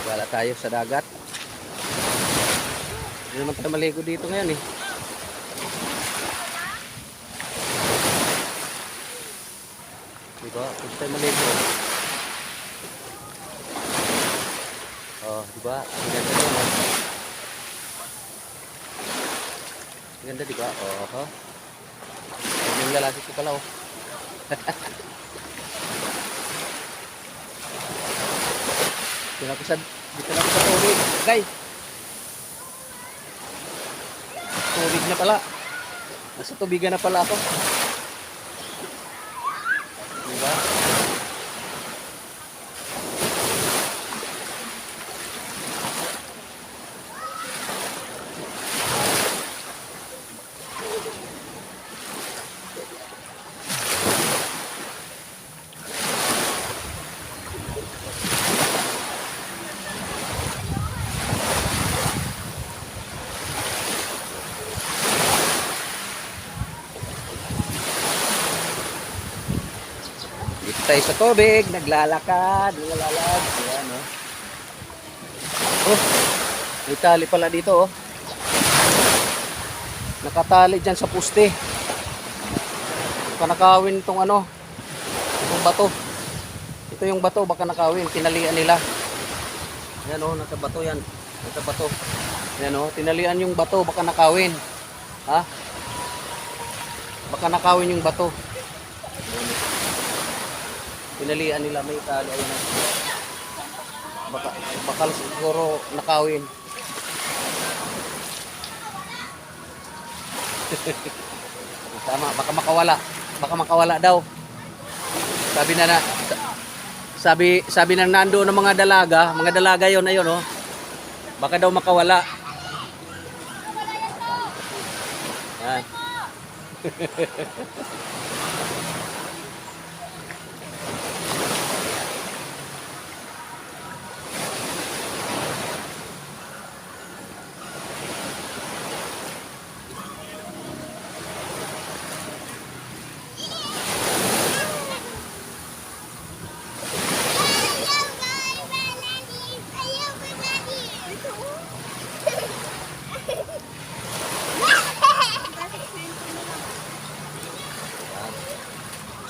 Gala tayo sa dagat. Hindi naman tayo maligo dito ngayon eh. Diba? Hindi tayo maligo. Oh, diba? Ang ganda naman. Ang ganda diba? Oh, ha? Yung lalaki ko pala oh. Dito na ako sa tubig. Okay. Tubig na pala. Nasa tubigan na pala ako. Diba? Dito tayo sa tubig, naglalakad, naglalakad. Ayan, oh. Oh, may tali pala dito, oh. Nakatali dyan sa puste. Baka nakawin itong ano, itong bato. Ito yung bato, baka nakawin, tinalian nila. Ayan, oh, nasa bato yan. Nasa bato. Ayan, oh, tinalian yung bato, baka nakawin. Ha? Baka nakawin yung bato. Pinalian nila, may tali. Ayun. Baka siguro nakawin. Tama, baka makawala daw. Sabi na nandoon ng mga dalaga yon ayun oh. Baka daw makawala. Yan.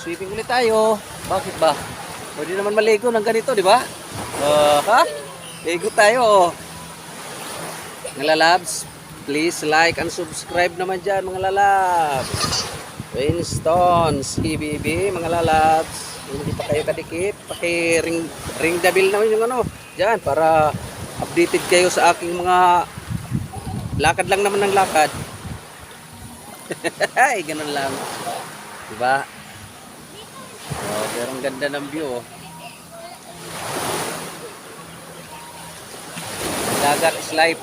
Sweeping ulit tayo. Bakit ba? Pwede naman maligo ng ganito, di ba? Ha? Ligo tayo. Mga lalabs, please like and subscribe naman dyan, mga lalabs. Winston, CBB, mga lalabs. Kung hindi pa kayo kadikit, paki-ring the bell naman yung ano. Dyan, para updated kayo sa aking mga lakad lang naman ng lakad. Ay, ganun lang. Diba? Oh, pero ang ganda ng view oh. Dagat is life.